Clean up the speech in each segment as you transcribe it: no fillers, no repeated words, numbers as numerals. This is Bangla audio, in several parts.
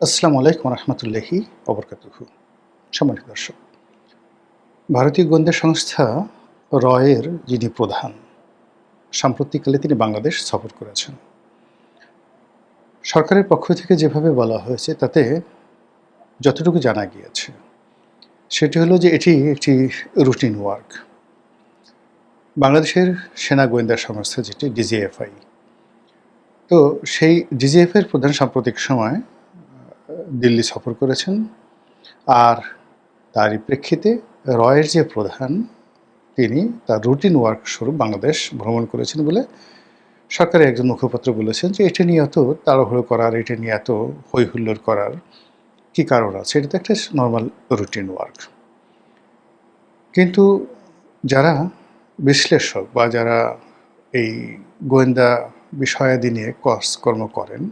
আসসালামু আলাইকুম রহমতুল্লাহি ওবরকাতুহু। সম্মানিত দর্শক, ভারতীয় গোয়েন্দা সংস্থা রয়ের যিনি প্রধান, সাম্প্রতিককালে তিনি বাংলাদেশ সফর করেছেন। সরকারের পক্ষ থেকে যেভাবে বলা হয়েছে তাতে যতটুকু জানা গিয়েছে সেটি হলো যে এটি একটি রুটিন ওয়ার্ক। বাংলাদেশের সেনা গোয়েন্দা সংস্থা যেটি ডিজিএফআই, তো সেই ডিজিএফআইয়ের প্রধান সাম্প্রতিক সময় দিল্লি সফর করেছেন। আর তারই প্রেক্ষিতে রয়ের যে প্রধান, তিনি তার রুটিন ওয়ার্ক স্বরূপ বাংলাদেশ ভ্রমণ করেছেন বলে সরকারের একজন মুখপাত্র বলেছেন যে এটা নিয়ে এত তাড়াহুড়ো করার, এটা নিয়ে এত হইহুল্লোড় করার কী কারণ আছে, এটা তো একটা নর্মাল রুটিন ওয়ার্ক। কিন্তু যারা বিশ্লেষক বা যারা এই গোয়েন্দা বিষয়াদি নিয়ে কর্ম করেন,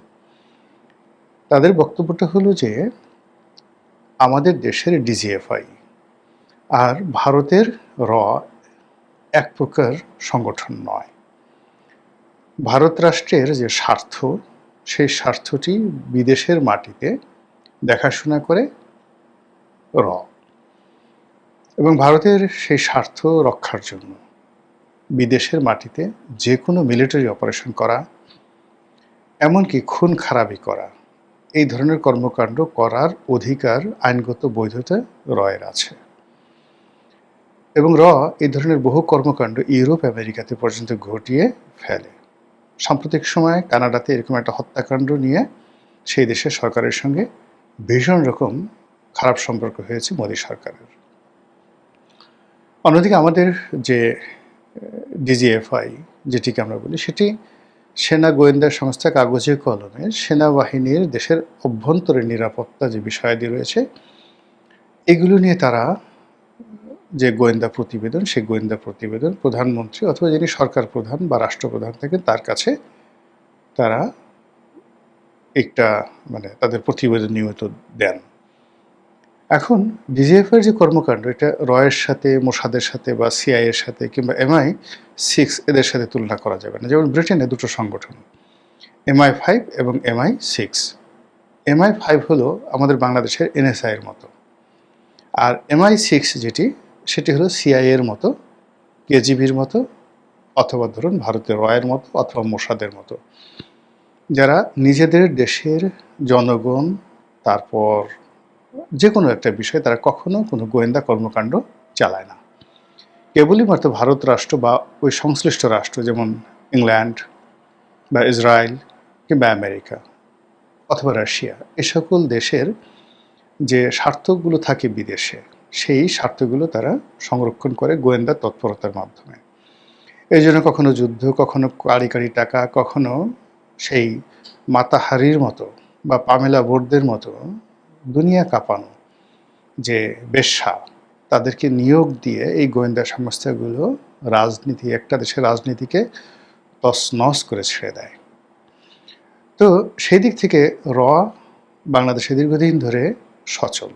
তাদের বক্তব্যটা হলো যে আমাদের দেশের ডিজিএফআই আর ভারতের র এক প্রকার সংগঠন নয়। ভারত রাষ্ট্রের যে স্বার্থ, সেই স্বার্থটি বিদেশের মাটিতে দেখাশোনা করে র, এবং ভারতের সেই স্বার্থ রক্ষার জন্য বিদেশের মাটিতে যে কোনো মিলিটারি অপারেশন করা, এমনকি খুন খারাপি করা, এই ধরনের কর্মকাণ্ড করার অধিকার, আইনগত বৈধতা রয়ের আছে। এবং র এই ধরনের বহু কর্মকাণ্ড ইউরোপ আমেরিকাতে পর্যন্ত ঘটিয়ে ফেলে। সাম্প্রতিক সময়ে কানাডাতে এরকম একটা হত্যাকাণ্ড নিয়ে সেই দেশের সরকারের সঙ্গে ভীষণ রকম খারাপ সম্পর্ক হয়েছে মোদী সরকারের। অন্যদিকে আমাদের যে ডিজিএফআই যেটিকে আমরা বলি, সেটি সেনা গোয়েন্দা সংস্থা, কাগজে কলমে সেনাবাহিনীর দেশের অভ্যন্তরীণ নিরাপত্তা যে বিষয়াদি রয়েছে এগুলো নিয়ে তারা যে গোয়েন্দা প্রতিবেদন, সেই গোয়েন্দা প্রতিবেদন প্রধানমন্ত্রী অথবা যিনি সরকার প্রধান বা রাষ্ট্রপ্রধান থাকেন তার কাছে তারা একটা তাদের প্রতিবেদন নিয়মিত দেন। এখন ডিজিএফআইয়ের যে কর্মকাণ্ড, এটা রয়ের সাথে, মোসাদের সাথে বা সিআইএর সাথে কিংবা MI6 এদের সাথে তুলনা করা যাবে না। যেমন ব্রিটেনে দুটো সংগঠন, MI5 এবং MI6। MI5 হলো আমাদের বাংলাদেশের NSI-এর মতো, আর MI6 সেটি হলো CIA-এর মতো, KGB-র মতো, অথবা ধরুন ভারতের রয়ের মতো অথবা মোসাদের মতো, যারা নিজেদের দেশের জনগণ, তারপর যে কোনো একটা বিষয়ে তারা কখনো কোনো গোয়েন্দা কর্মকাণ্ড চালায় না। কেবলই মাত্র ভারত রাষ্ট্র বা ওই সংশ্লিষ্ট রাষ্ট্র, যেমন ইংল্যান্ড বা ইসরায়েল কিংবা আমেরিকা অথবা রাশিয়া, এ সকল দেশের যে স্বার্থগুলো থাকে বিদেশে, সেই স্বার্থগুলো তারা সংরক্ষণ করে গোয়েন্দা তৎপরতার মাধ্যমে। এই জন্য কখনো যুদ্ধ, কখনো কারি কারি টাকা, কখনো সেই মাতাহারির মতো বা পামেলা বোর্ডদের মতো দুনিয়া কাঁপানো যে বেশ্যা, তাদেরকে নিয়োগ দিয়ে এই গোয়েন্দা সংস্থাগুলো রাজনীতি, একটা দেশের রাজনীতিকে তছনছ করে ছেড়ে দেয়। তো সেই দিক থেকে র বাংলাদেশে দীর্ঘদিন ধরে সচল।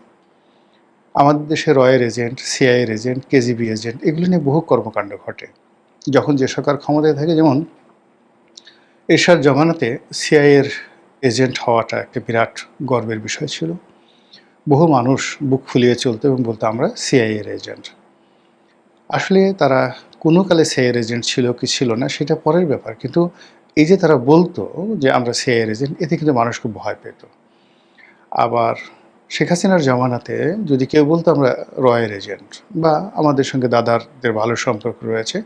আমাদের দেশে রয়ের এজেন্ট, সিআইএর এজেন্ট, KGB এজেন্ট, এগুলো নিয়ে বহু কর্মকাণ্ড ঘটে যখন যে সরকার ক্ষমতায় থাকে। যেমন এরশাদ জমানাতে সিআইএর এজেন্ট হওয়াটা একটা বিরাট গর্বের বিষয় ছিল। বহু মানুষ বুক ফুলিয়ে চলতো এবং বলতো আমরা সিআইএর এজেন্ট। আসলে তারা কোনো কালে সিআইএর এজেন্ট ছিল কি ছিল না সেটা পরের ব্যাপার, কিন্তু এই যে তারা বলতো যে আমরা সিআইএর এজেন্ট, এতে কিন্তু মানুষ খুব ভয় পেত। আবার শেখ হাসিনার জমানাতে যদি কেউ বলতো আমরা রয়ের এজেন্ট, বা আমাদের সঙ্গে দাদারদের ভালো সম্পর্ক রয়েছে,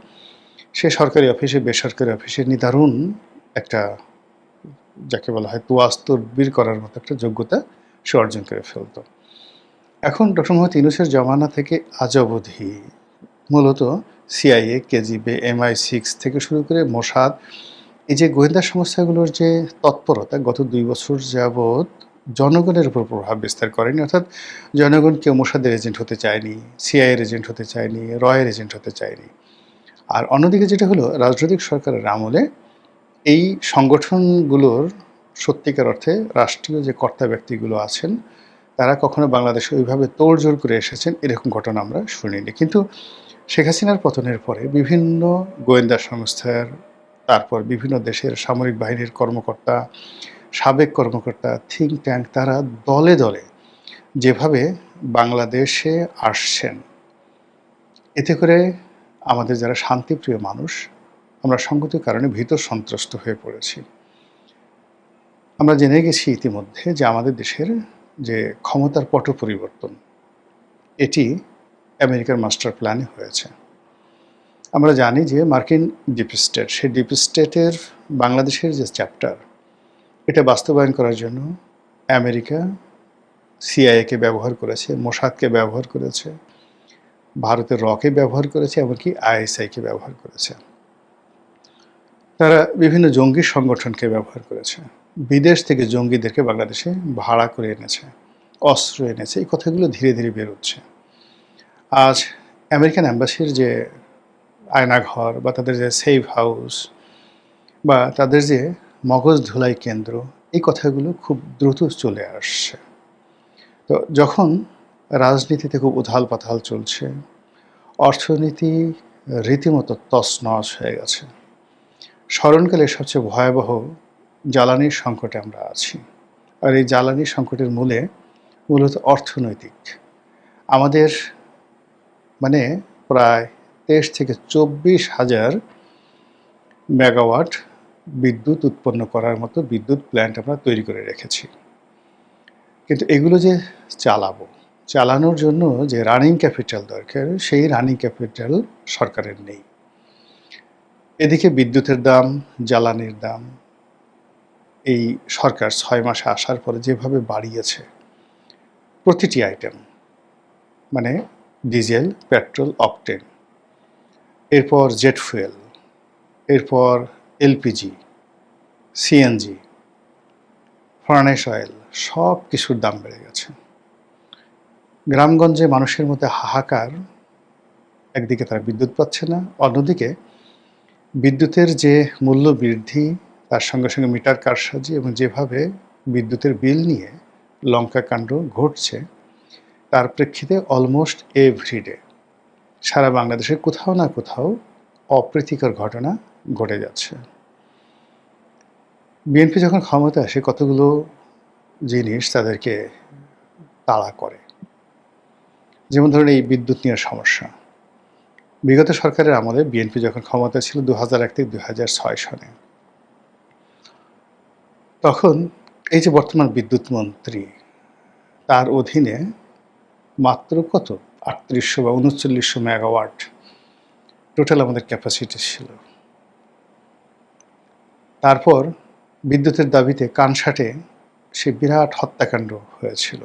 সে সরকারি অফিসে, বেসরকারি অফিসে নিদারুণ একটা, যাকে বলা হয় তোয়াজ তদবির করার মতো একটা যোগ্যতা সে অর্জন করে ফেলত। এখন ডক্টর মোহাম্মদ ইউনূসের জমানা থেকে আজ অবধি মূলত সিআইএ, KGB, MI6 থেকে শুরু করে মোসাদ, এই যে গোয়েন্দা সংস্থাগুলোর যে তৎপরতা গত 2 বছর যাবৎ জনগণের উপর প্রভাব বিস্তার করেনি। অর্থাৎ জনগণ কেউ মোসাদের এজেন্ট হতে চায়নি, সিআইএর এজেন্ট হতে চায়নি, রয়ের এজেন্ট হতে চায়নি। আর অন্যদিকে যেটা হলো, রাজনৈতিক সরকারের আমলে এই সংগঠনগুলোর সত্যিকার অর্থে রাষ্ট্রীয় যে কর্তা ব্যক্তিগুলো আছেন, তারা কখনো বাংলাদেশে ওইভাবে তোড়জোড় করে এসেছেন এরকম ঘটনা আমরা শুনিনি। কিন্তু শেখ হাসিনার পতনের পরে বিভিন্ন গোয়েন্দা সংস্থার, তারপর বিভিন্ন দেশের সামরিক বাহিনীর কর্মকর্তা, সাবেক কর্মকর্তা, থিঙ্ক ট্যাঙ্ক, তারা দলে দলে যেভাবে বাংলাদেশে আসছেন, এতে করে আমাদের যারা শান্তিপ্রিয় মানুষ, আমরা সঙ্গত কারণে ভীত সন্ত্রস্ত হয়ে পড়েছি। আমরা জেনে গেছি ইতিমধ্যে যে আমাদের দেশের যে ক্ষমতার পট পরিবর্তন, এটি আমেরিকার মাস্টার প্ল্যানে হয়েছে। আমরা জানি যে মার্কিন ডিপ স্টেট, সেই ডিপ স্টেটের বাংলাদেশের যে চ্যাপ্টার, এটা বাস্তবায়ন করার জন্য আমেরিকা সিআইএকে ব্যবহার করেছে, মোসাদকে ব্যবহার করেছে, ভারতের রকে ব্যবহার করেছে, এমনকি আইএসআইকে ব্যবহার করেছে। তারা বিভিন্ন জঙ্গি সংগঠনকে ব্যবহার করেছে, বিদেশ থেকে জঙ্গিদেরকে বাংলাদেশে ভাড়া করে এনেছে, অস্ত্র এনেছে। এই কথাগুলো ধীরে ধীরে বেরোচ্ছে। আজ আমেরিকান অ্যাম্বাসির যে আয়নাঘর বা তাদের যে সেফ হাউস বা তাদের যে মগজ ধুলাই কেন্দ্র, এই কথাগুলো খুব দ্রুত চলে আসছে। তো যখন রাজনীতিতে খুব উথাল পাথাল চলছে, অর্থনীতি রীতিমতো তছনছ হয়ে গেছে, স্মরণকালে সবচেয়ে ভয়াবহ জ্বালানির সংকটে আমরা আছি। আর এই জ্বালানি সংকটের মূলত অর্থনৈতিক। আমাদের প্রায় 23 থেকে 24,000 মেগাওয়াট বিদ্যুৎ উৎপন্ন করার মতো বিদ্যুৎ প্ল্যান্ট আমরা তৈরি করে রেখেছি। কিন্তু এগুলো যে চালানোর জন্য যে রানিং ক্যাপিটাল দরকার, সেই রানিং ক্যাপিটাল সরকারের নেই। এদিকে বিদ্যুতের দাম, জ্বালানির দাম এই সরকার 6 মাসে আসার পরে যেভাবে বাড়িয়েছে, প্রতিটি আইটেম, ডিজেল, পেট্রোল, অকটেন, এরপর জেট ফুয়েল, এরপর এলপিজি, সিএনজি, ফার্নেস অয়েল, সব কিছুর দাম বেড়ে গেছে। গ্রামগঞ্জে মানুষের মধ্যে হাহাকার। একদিকে তারা বিদ্যুৎ পাচ্ছে না, অন্যদিকে বিদ্যুতের যে মূল্য বৃদ্ধি, তার সঙ্গে সঙ্গে মিটার কারসাজি এবং যেভাবে বিদ্যুতের বিল নিয়ে লঙ্কাকাণ্ড ঘটছে, তার প্রেক্ষিতে অলমোস্ট এভরিডে সারা বাংলাদেশে কোথাও না কোথাও অপ্রীতিকর ঘটনা ঘটে যাচ্ছে। বিএনপি যখন ক্ষমতা আসে, কতগুলো জিনিস তাদেরকে তাড়া করে। যেমন ধরুন এই বিদ্যুৎ নিয়ে সমস্যা। বিগত সরকারের আমলে বিএনপি যখন ক্ষমতা ছিল 2001 থেকে 2006 সনে, তখন এই যে বর্তমান বিদ্যুৎ মন্ত্রী, তার অধীনে মাত্র 3800 বা 3900 মেগাওয়াট টোটাল আমাদের ক্যাপাসিটি ছিল। তারপর বিদ্যুতের দাবিতে কানসাটে সে বিরাট হত্যাকাণ্ড হয়েছিল।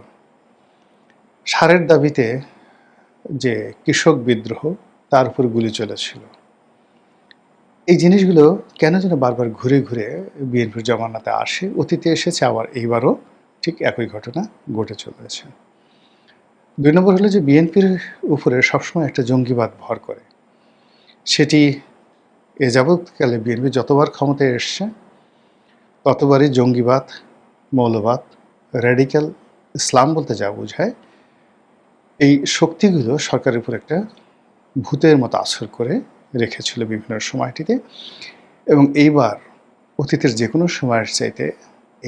সারের দাবিতে যে কৃষক বিদ্রোহ, তার উপর গুলি চলেছিল। এই জিনিসগুলো কেন যেন বারবার ঘুরে ঘুরে বিএনপির জমানাতে আসে, অতীতে এসেছে, আবার এইবারও ঠিক একই ঘটনা ঘটে চলেছে। 2 নম্বর হলো যে বিএনপির উপরে সবসময় একটা জঙ্গিবাদ ভর করে। সেটি এ যাবৎকালে বিএনপি যতবার ক্ষমতায় এসছে, ততবারই জঙ্গিবাদ, মৌলবাদ, র্যাডিক্যাল ইসলাম বলতে যা বোঝায়, এই শক্তিগুলো সরকারের উপর একটা ভূতের মতো আসর করে রেখেছিল বিভিন্ন সময়টিতে। এবং এইবার অতীতের যে কোনো সময়ের চাইতে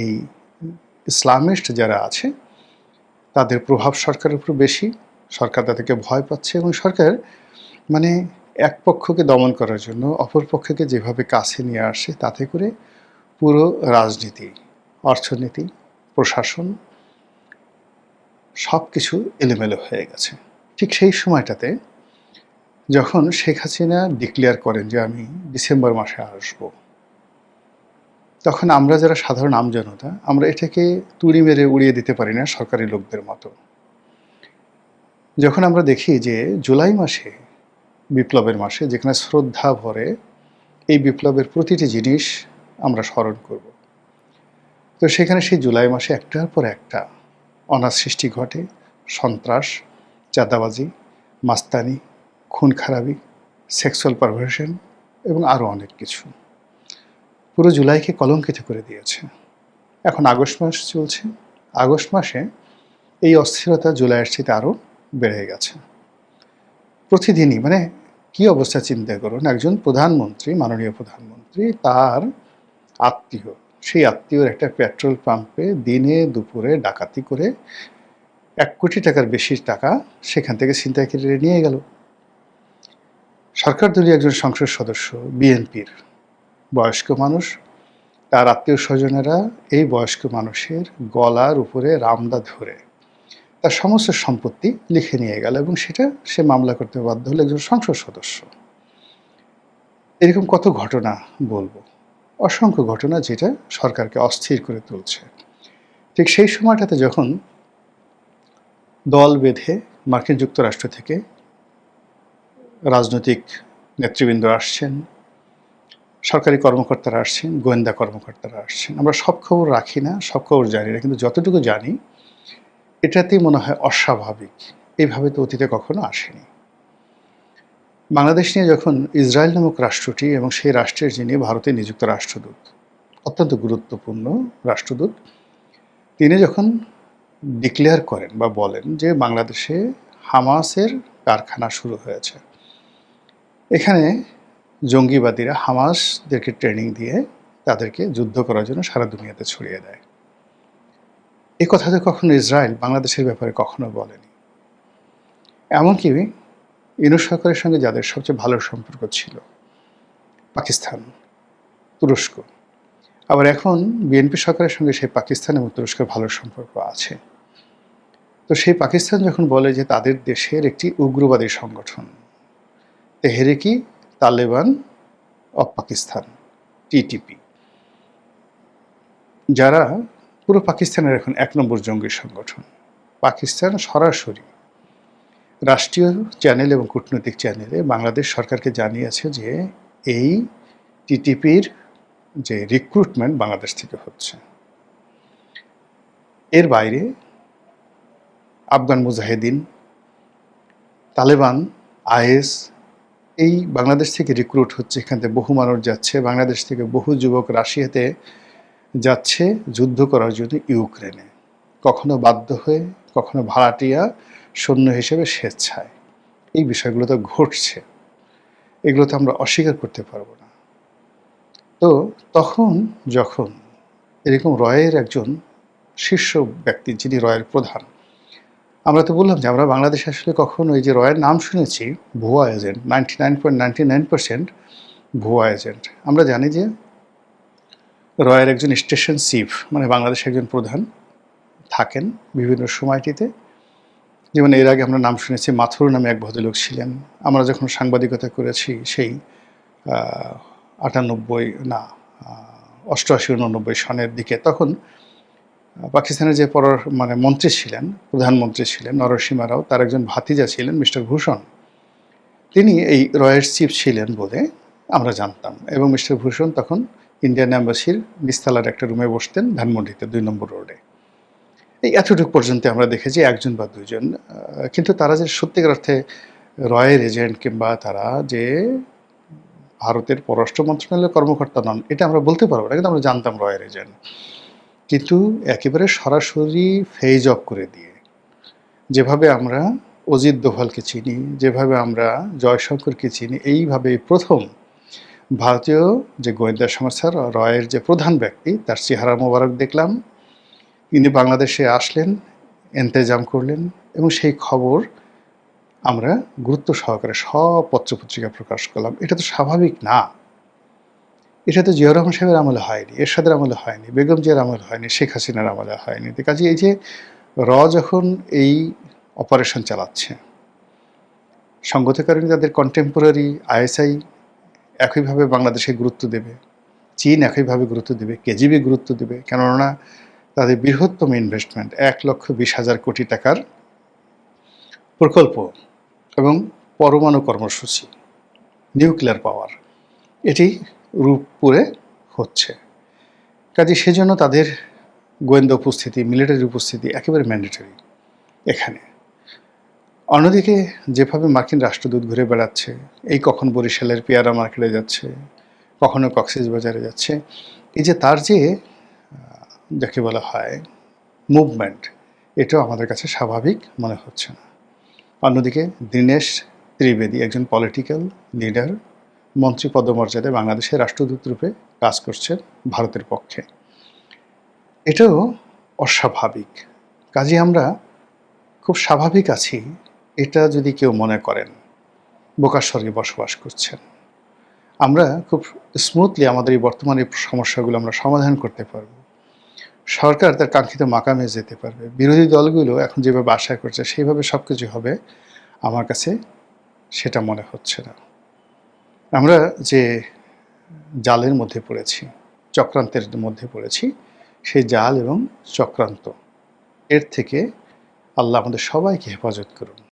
এই ইসলামিস্ট যারা আছে, তাদের প্রভাব সরকারের উপর বেশি। সরকার তাদেরকে ভয় পাচ্ছে এবং সরকার এক পক্ষকে দমন করার জন্য অপর পক্ষকে যেভাবে কাছে নিয়ে আসে, তাতে করে পুরো রাজনীতি, অর্থনীতি, প্রশাসন সব কিছু এলোমেলো হয়ে গেছে। ঠিক সেই সময়টাতে যখন শেখ হাসিনা ডিক্লেয়ার করেন যে আমি ডিসেম্বর মাসে আসব, তখন আমরা যারা সাধারণ আমজনতা, আমরা এটাকে তুড়ি মেরে উড়িয়ে দিতে পারি না সরকারি লোকদের মতো। যখন আমরা দেখি যে জুলাই মাসে, বিপ্লবের মাসে, যেখানে শ্রদ্ধা ভরে এই বিপ্লবের প্রতিটি জিনিস আমরা স্মরণ করব, তো সেখানে সেই জুলাই মাসে একটার পর একটা অনার সৃষ্টি ঘটে, সন্ত্রাস, চাঁদাবাজি, মাস্তানি, খুন খারাপি, সেক্সুয়াল পারভার্সন এবং আরও অনেক কিছু পুরো জুলাইকে কলঙ্কিত করে দিয়েছে। এখন আগস্ট মাস চলছে। আগস্ট মাসে এই অস্থিরতা জুলাইয়ের চেয়ে আরও বেড়ে গেছে। প্রতিদিনই কি অবস্থা চিন্তা করুন, একজন প্রধানমন্ত্রী, মাননীয় প্রধানমন্ত্রী, তার আত্মীয় সেই আত্মীয়র একটা পেট্রোল পাম্পে দিনে দুপুরে ডাকাতি করে ১ কোটি টাকার বেশি টাকা সেখান থেকে ছিনতাই করে নিয়ে গেল। সরকারদলীয় একজন সংসদ সদস্য, বিএনপির বয়স্ক মানুষ, তার আত্মীয় স্বজনেরা এই বয়স্ক মানুষের গলার উপরে রামদা ধরে তার সমস্ত সম্পত্তি লিখে নিয়ে গেল, এবং সেটা সে মামলা করতে বাধ্য হলো, একজন সংসদ সদস্য। এরকম কত ঘটনা বলবো, অসংখ্য ঘটনা যেটা সরকারকে অস্থির করে তুলছে। ঠিক সেই সময়টাতে যখন দল বেঁধে মার্কিন যুক্তরাষ্ট্র থেকে রাজনৈতিক নেতৃবৃন্দ আসছেন, সরকারি কর্মকর্তারা আসছেন, গোয়েন্দা কর্মকর্তারা আসছেন, আমরা সব খবর রাখি না, সব খবর জানি না, কিন্তু যতটুকু জানি এটাতেই মনে হয় অস্বাভাবিক। এইভাবে তো অতীতে কখনো আসেনি। বাংলাদেশ নিয়ে যখন ইসরায়েল নামক রাষ্ট্রটি এবং সেই রাষ্ট্রের যিনি ভারতে নিযুক্ত রাষ্ট্রদূত, অত্যন্ত গুরুত্বপূর্ণ রাষ্ট্রদূত, তিনি যখন ডিক্লেয়ার করেন বা বলেন যে বাংলাদেশে হামাসের কারখানা শুরু হয়েছে, এখানে জঙ্গিবাদীরা হামাসদেরকে ট্রেনিং দিয়ে তাদেরকে যুদ্ধ করার জন্য সারা দুনিয়াতে ছড়িয়ে দেয়, এই কথা তো কখনো ইসরায়েল বাংলাদেশের ব্যাপারে কখনো বলেনি। এমনকি ইউনূস সরকারের সঙ্গে যাদের সবচেয়ে ভালো সম্পর্ক ছিল, পাকিস্তান, তুরস্ক, আবার এখন বিএনপি সরকারের সঙ্গে সেই পাকিস্তান এবং তুরস্কের ভালো সম্পর্ক আছে। তো সেই পাকিস্তান যখন বলে যে তাদের দেশের একটি উগ্রবাদী সংগঠন তেহরিকি তালেবান অফ পাকিস্তান, টিটিপি, যারা পুরো পাকিস্তানের এখন ১ নম্বর জঙ্গি সংগঠন, পাকিস্তান সরাসরি রাষ্ট্রীয় চ্যানেল এবং কূটনৈতিক চ্যানেলে বাংলাদেশ সরকারকে জানিয়েছে যে এই টিটিপির যে রিক্রুটমেন্ট বাংলাদেশ থেকে হচ্ছে। এর বাইরে আফগান মুজাহিদিন, তালেবান, আইএস, এই বাংলাদেশ থেকে রিক্রুট হচ্ছে, এখান থেকে বহু মানুষ যাচ্ছে, বাংলাদেশ থেকে বহু যুবক রাশিয়াতে যাচ্ছে যুদ্ধ করার জন্য ইউক্রেনে, কখনো বাধ্য হয়ে, কখনো ভাড়াটিয়া সৈন্য হিসেবে স্বেচ্ছায়। এই বিষয়গুলো তো ঘটছে, এগুলো তো আমরা অস্বীকার করতে পারবো না। তো তখন যখন এরকম রয়ের একজন শীর্ষ ব্যক্তি, যিনি রয়ের প্রধান, আমরা তো বললাম যে আমরা বাংলাদেশে আসলে কখনো এই যে রয়ের নাম শুনেছি ভুয়া এজেন্ট, 99.99% ভুয়া এজেন্ট। আমরা জানি যে রয়ের একজন স্টেশন চিফ, মানে বাংলাদেশে একজন প্রধান থাকেন বিভিন্ন সময়টিতে। যেমন এর আগে আমরা নাম শুনেছি মাথুর নামে এক ভদ্রলোক ছিলেন। আমরা যখন সাংবাদিকতা করেছি সেই 88-89 সনের দিকে, তখন পাকিস্তানের যে মন্ত্রী ছিলেন, প্রধানমন্ত্রী ছিলেন নরসিমা রাও, তার একজন ভাতিজা ছিলেন মিস্টার ভূষণ, তিনি এই রয়ের চিফ ছিলেন বলে আমরা জানতাম। এবং মিস্টার ভূষণ তখন ইন্ডিয়ান অ্যাম্বাসির নিস্তালার একটা রুমে বসতেন ধানমন্ডিতে 2 নম্বর রোডে। এই এতটুকু পর্যন্ত আমরা দেখেছি, একজন বা দুজন। কিন্তু তারা যে সত্যিকার অর্থে রয়ের এজেন্ট কিংবা তারা যে ভারতের পররাষ্ট্র মন্ত্রণালয়ের কর্মকর্তা নন, এটা আমরা বলতে পারবো না, কিন্তু আমরা জানতাম রয়ের এজেন্ট। কিন্তু একেবারে সরাসরি ফেজ অফ করে দিয়ে, যেভাবে আমরা অজিত দোভালকে চিনি, যেভাবে আমরা জয়শঙ্করকে চিনি, এইভাবে প্রথম ভারতীয় যে গোয়েন্দা সংস্থার রয়ের যে প্রধান ব্যক্তি, তার চেহারা মোবারক দেখলাম। তিনি বাংলাদেশে আসলেন, ইন্তেজাম করলেন, এবং সেই খবর আমরা গুরুত্ব সহকারে সব পত্রপত্রিকা প্রকাশ করলাম। এটা তো স্বাভাবিক না, এটা তো জিয়াউর রহমান সাহেবের আমলে হয়নি, এরশাদের আমলে হয়নি, বেগম জিয়ার আমলে হয়নি, শেখ হাসিনার আমলে হয়নি। তো কাজে এই যে যখন এই অপারেশন চালাচ্ছে, সঙ্গতকারী তাদের কন্টেম্পোরারি আইএসআই একইভাবে বাংলাদেশে গুরুত্ব দেবে, চীন একইভাবে গুরুত্ব দেবে, কেজিবি গুরুত্ব দেবে, কেননা তাদের বৃহত্তম ইনভেস্টমেন্ট 1,20,000 কোটি টাকার প্রকল্প এবং পরমাণু কর্মসূচি, নিউক্লিয়ার পাওয়ার, এটি রূপপুরে হচ্ছে। কাজে সেজন্য তাদের গোয়েন্দা উপস্থিতি, মিলিটারি উপস্থিতি একেবারে ম্যান্ডেটরি এখানে। অন্যদিকে যেভাবে মার্কিন রাষ্ট্রদূত ঘুরে বেড়াচ্ছে, এই কখন বরিশালের পেয়ারা মার্কেটে যাচ্ছে, কখনো কক্সবাজারে যাচ্ছে, এই যে তার যে যাকে বলা হয় মুভমেন্ট, এটাও আমাদের কাছে স্বাভাবিক মনে হচ্ছে না। অন্যদিকে দীনেশ ত্রিবেদী একজন পলিটিক্যাল লিডার, মন্ত্রী পদমর্যাদায় বাংলাদেশের রাষ্ট্রদূত রূপে কাজ করছেন ভারতের পক্ষে। এটাও অস্বাভাবিক। কাজেই আমরা খুব স্বাভাবিক আছি, এটা যদি কেউ মনে করেন, বোকার স্বর্গে বসবাস করছেন। আমরা খুব স্মুথলি আমাদের এই বর্তমান এই সমস্যাগুলো আমরা সমাধান করতে পারব। সরকার তার কাঙ্ক্ষিত মাকামে যেতে পারবে। বিরোধী দলগুলো এখন যেভাবে আশা করছে সেইভাবে সবকিছু হবে, আমার কাছে সেটা মনে হচ্ছে না। আমরা যে জালের মধ্যে পড়েছি, চক্রান্তের মধ্যে পড়েছি, সেই জাল এবং চক্রান্ত এর থেকে আল্লাহ আমাদের সবাইকে হেফাজত করুন।